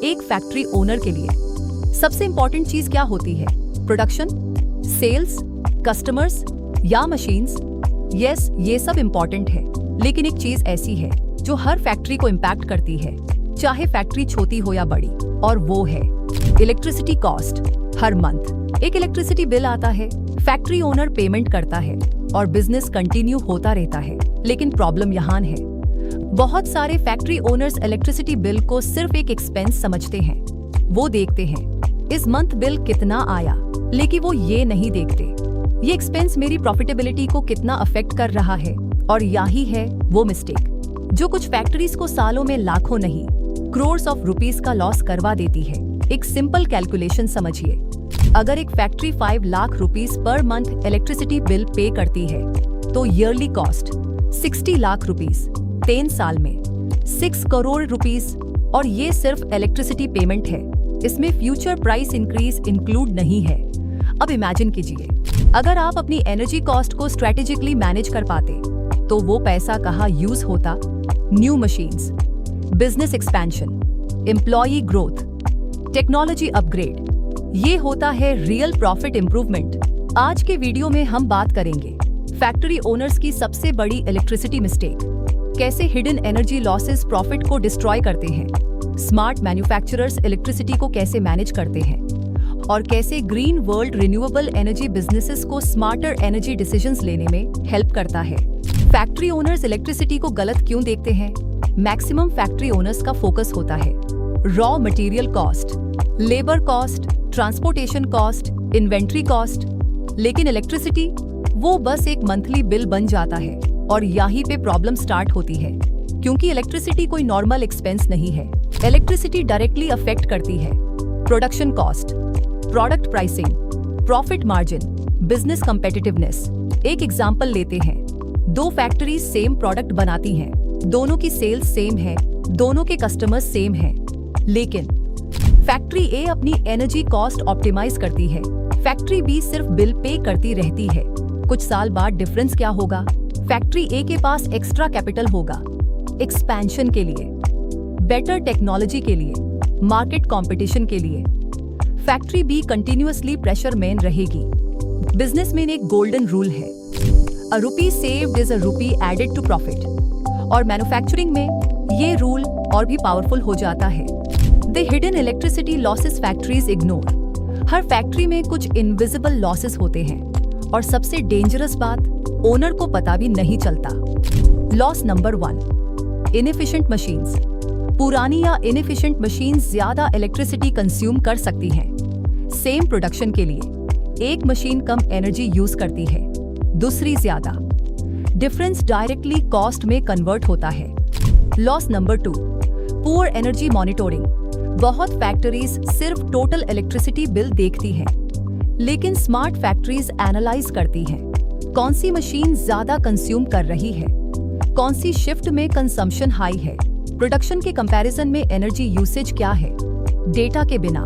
एक factory owner के लिए सबसे इंपॉर्टेंट चीज क्या होती है? प्रोडक्शन, सेल्स, कस्टमर्स या मशीन्स? यस, ये सब इंपॉर्टेंट है, लेकिन एक चीज ऐसी है जो हर फैक्ट्री को इम्पैक्ट करती है, चाहे फैक्ट्री छोटी हो या बड़ी, और वो है इलेक्ट्रिसिटी कॉस्ट। हर मंथ एक इलेक्ट्रिसिटी बिल आता है, फैक्ट्री ओनर पेमेंट करता है और बिजनेस कंटिन्यू होता रहता है। लेकिन प्रॉब्लम यहाँ है, बहुत सारे फैक्ट्री ओनर्स इलेक्ट्रिसिटी बिल को सिर्फ एक एक्सपेंस समझते हैं। वो देखते हैं इस मंथ बिल कितना आया, लेकिन वो ये नहीं देखते ये एक्सपेंस मेरी प्रॉफिटेबिलिटी को कितना अफेक्ट कर रहा है। और यही है वो मिस्टेक जो कुछ फैक्ट्रीज को सालों में लाखों नहीं करोड़ ऑफ रुपीस का लॉस करवा देती है। एक सिंपल कैलकुलेशन समझिए, अगर एक factory 5 lakh rupees per month electricity bill pay करती है तो ईयरली कॉस्ट 60 लाख रुपीस, 3 साल में 6 करोड़ रुपीस। और ये सिर्फ इलेक्ट्रिसिटी पेमेंट है, इसमें फ्यूचर प्राइस इंक्रीज इंक्लूड नहीं है। अब इमेजिन कीजिए, अगर आप अपनी एनर्जी कॉस्ट को स्ट्रेटेजिकली मैनेज कर पाते तो वो पैसा कहाँ यूज होता? New machines, business expansion, employee growth, technology upgrade, ये होता है रियल प्रॉफिट इंप्रूवमेंट। आज के वीडियो में हम बात करेंगे फैक्ट्री ओनर्स की सबसे बड़ी इलेक्ट्रिसिटी मिस्टेक, कैसे हिडन एनर्जी लॉसेस प्रॉफिट को डिस्ट्रॉय करते हैं, स्मार्ट मैन्युफैक्चरर्स इलेक्ट्रिसिटी को कैसे मैनेज करते हैं, और कैसे green world renewable energy businesses को स्मार्टर एनर्जी डिसीजंस लेने में हेल्प करता है। फैक्ट्री ओनर्स इलेक्ट्रिसिटी को गलत क्यों देखते हैं? मैक्सिमम फैक्ट्री ओनर्स का फोकस होता है raw material cost, labour cost, transportation cost, inventory cost, लेकिन इलेक्ट्रिसिटी वो बस एक मंथली बिल बन जाता है। और यहीं पे प्रॉब्लम स्टार्ट होती है, क्योंकि इलेक्ट्रिसिटी कोई नॉर्मल एक्सपेंस नहीं है। इलेक्ट्रिसिटी डायरेक्टली अफेक्ट करती है production cost, product pricing, profit margin, business competitiveness. एक एग्जांपल लेते हैं, 2 फैक्ट्रीज सेम प्रोडक्ट बनाती हैं, दोनों की सेल्स सेम है, दोनों के कस्टमर्स सेम हैं, लेकिन फैक्ट्री ए अपनी एनर्जी कॉस्ट ऑप्टिमाइज करती है, फैक्ट्री बी सिर्फ बिल पे करती रहती है। कुछ साल बाद डिफरेंस क्या होगा? फैक्ट्री ए के पास एक्स्ट्रा कैपिटल होगा एक्सपेंशन के लिए, बेटर टेक्नोलॉजी के लिए, मार्केट कंपटीशन के लिए। फैक्ट्री बी कंटिन्यूअसली प्रेशर में रहेगी। बिजनेस में एक गोल्डन रूल है, a rupee saved is a rupee added to profit, और मैन्युफैक्चरिंग में ये रूल और भी पावरफुल हो जाता है। The hidden electricity losses factories ignore. हर फैक्ट्री में कुछ इनविजिबल लॉसेस होते हैं, और सबसे डेंजरस बात, ओनर को पता भी नहीं चलता। Loss number 1, inefficient machines. पुरानी या इनएफिशिएंट मशीन्स ज्यादा इलेक्ट्रिसिटी कंज्यूम कर सकती हैं। सेम प्रोडक्शन के लिए एक मशीन कम एनर्जी यूज करती है, दूसरी ज्यादा। डिफरेंस डायरेक्टली कॉस्ट में कन्वर्ट होता है। Loss number 2, poor energy monitoring. बहुत फैक्ट्रीज सिर्फ टोटल इलेक्ट्रिसिटी बिल देखती हैं, लेकिन स्मार्ट फैक्ट्रीज एनालाइज करती हैं कौन सी मशीन ज्यादा कंज्यूम कर रही है, कौन सी शिफ्ट में कंजम्पशन हाई है, प्रोडक्शन के कंपैरिजन में एनर्जी यूसेज क्या है। डेटा के बिना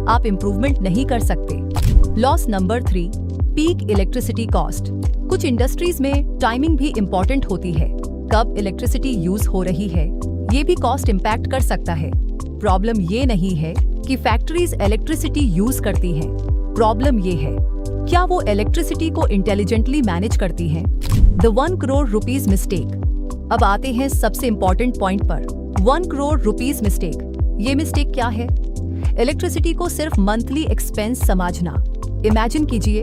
आप इंप्रूवमेंट नहीं कर सकते। Loss number 3, peak electricity cost. कुछ इंडस्ट्रीज में टाइमिंग भी इंपॉर्टेंट होती है, कब इलेक्ट्रिसिटी यूज हो रही है ये भी कॉस्ट इम्पैक्ट कर सकता है। प्रॉब्लम ये नहीं है कि फैक्ट्रीज इलेक्ट्रिसिटी यूज करती हैं, प्रॉब्लम ये है क्या वो इलेक्ट्रिसिटी को इंटेलिजेंटली मैनेज करती हैं। The 1 crore rupees mistake. अब आते हैं सबसे इंपॉर्टेंट पॉइंट पर, 1 करोड़ रुपीज मिस्टेक। ये मिस्टेक क्या है? इलेक्ट्रिसिटी को सिर्फ मंथली एक्सपेंस समझना। इमेजिन कीजिए,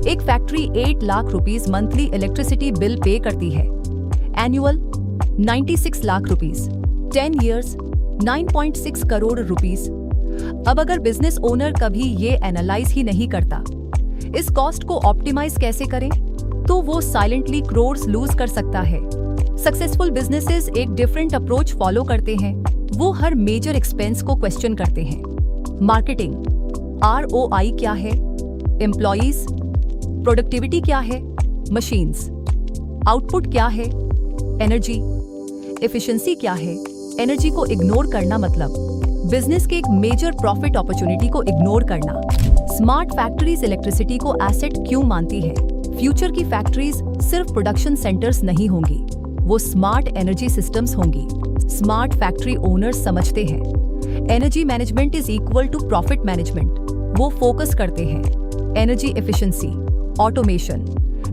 एक factory 8 lakh rupees monthly electricity bill pay करती है, annual 96 lakh rupees, 10 years 9.6 crore rupees. अब अगर बिजनेस ओनर कभी ये एनालाइज ही नहीं करता इस कॉस्ट को ऑप्टिमाइज कैसे करें, तो वो साइलेंटली करोड़ लूज कर सकता है। सक्सेसफुल बिजनेसेस एक डिफरेंट अप्रोच फॉलो करते हैं, वो हर मेजर एक्सपेंस को क्वेश्चन करते हैं। मार्केटिंग, ROI क्या है, एम्प्लॉइज, प्रोडक्टिविटी क्या है, मशीन्स, आउटपुट क्या है, एनर्जी एफिशिएंसी क्या है। एनर्जी को इग्नोर करना मतलब बिजनेस के एक मेजर प्रॉफिट अपॉर्चुनिटी को इग्नोर करना। स्मार्ट फैक्ट्रीज इलेक्ट्रिसिटी को एसेट क्यों मानती है? फ्यूचर की फैक्ट्रीज सिर्फ प्रोडक्शन सेंटर्स नहीं होंगी, वो स्मार्ट एनर्जी सिस्टम्स होंगी। स्मार्ट फैक्ट्री ओनर्स समझते हैं energy management is equal to profit management. वो फोकस करते हैं energy efficiency, automation,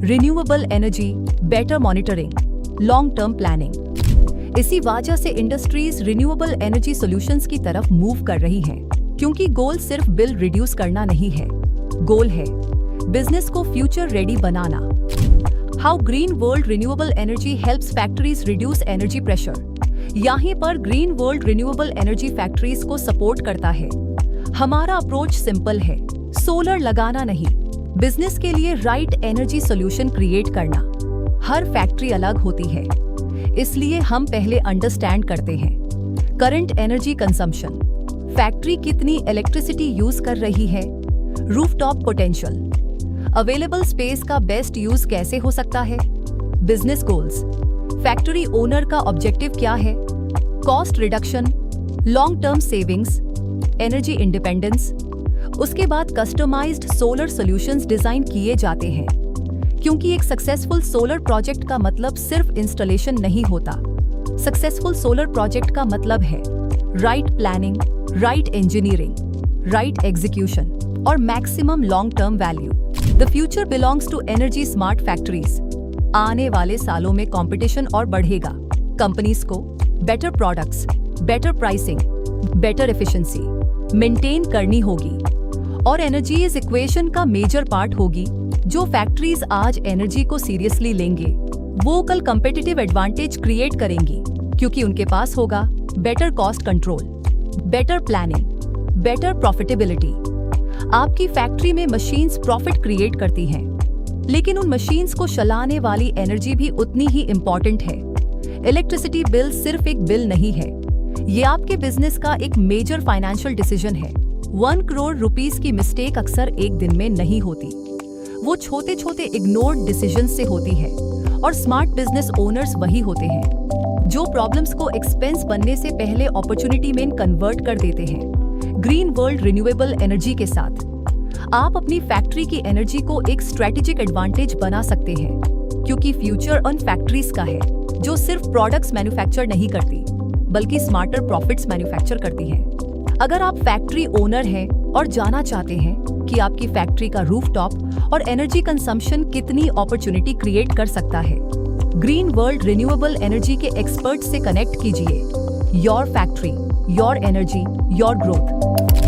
renewable energy, better monitoring, long term planning. इसी वजह से इंडस्ट्रीज रिन्यूएबल एनर्जी सॉल्यूशंस की तरफ मूव कर रही हैं, क्योंकि गोल सिर्फ बिल रिड्यूस करना नहीं है, गोल है बिजनेस को future ready banana. How green world renewable energy helps factories reduce energy pressure. यहाँ पर green world renewable energy factories को सपोर्ट करता है। हमारा अप्रोच सिंपल है, सोलर लगाना नहीं, बिजनेस के लिए राइट एनर्जी सॉल्यूशन क्रिएट करना। हर फैक्ट्री अलग होती है, इसलिए हम पहले अंडरस्टैंड करते हैं करंट एनर्जी कंजम्पशन, फैक्ट्री कितनी इलेक्ट्रिसिटी यूज कर रही है, रूफटॉप पोटेंशियल, अवेलेबल स्पेस का बेस्ट यूज कैसे हो सकता है, बिजनेस गोल्स, फैक्ट्री ओनर का ऑब्जेक्टिव क्या है, cost reduction, long term savings, energy independence. उसके बाद कस्टमाइज्ड सोलर सॉल्यूशंस डिजाइन किए जाते हैं, क्योंकि एक सक्सेसफुल सोलर प्रोजेक्ट का मतलब सिर्फ इंस्टॉलेशन नहीं होता। सक्सेसफुल सोलर प्रोजेक्ट का मतलब है right planning, right engineering, right execution और maximum long term value. The future belongs to energy smart factories. आने वाले सालों में कंपटीशन और बढ़ेगा। कंपनीज को better products, better pricing, better efficiency maintain करनी होगी, और एनर्जी इस इक्वेशन का मेजर पार्ट होगी। जो फैक्ट्रीज आज एनर्जी को सीरियसली लेंगे, वो कल कंपेटिटिव एडवांटेज क्रिएट करेंगी, क्योंकि उनके पास होगा better cost control, better planning, better profitability. आपकी फैक्ट्री में मशीन्स प्रॉफिट क्रिएट करती हैं, लेकिन उन मशीन्स को चलाने वाली एनर्जी भी उतनी ही इंपॉर्टेंट है। इलेक्ट्रिसिटी बिल सिर्फ एक बिल नहीं है, ये आपके बिजनेस का एक मेजर फाइनेंशियल डिसीजन है। 1 करोड़ रुपीस की मिस्टेक अक्सर एक दिन में नहीं होती, वो छोटे छोटे इग्नोर्ड डिसीजंस से होती है। और स्मार्ट बिजनेस ओनर्स वही होते हैं जो प्रॉब्लम्स को एक्सपेंस बनने से पहले अपॉर्चुनिटी में कन्वर्ट कर देते हैं। ग्रीन वर्ल्ड रिन्यूएबल एनर्जी के साथ आप अपनी फैक्ट्री की एनर्जी को एक स्ट्रेटेजिक एडवांटेज बना सकते हैं, क्योंकि फ्यूचर उन फैक्ट्रीज का है जो सिर्फ प्रोडक्ट्स मैन्युफैक्चर नहीं करती, बल्कि स्मार्टर प्रॉफिट्स मैन्युफैक्चर करती हैं। अगर आप फैक्ट्री ओनर हैं और जानना चाहते हैं कि आपकी फैक्ट्री का रूफटॉप और एनर्जी कंजम्पशन कितनी अपॉर्चुनिटी क्रिएट कर सकता है, ग्रीन वर्ल्ड रिन्यूएबल एनर्जी के एक्सपर्ट से कनेक्ट कीजिए। Your factory, your energy, your growth.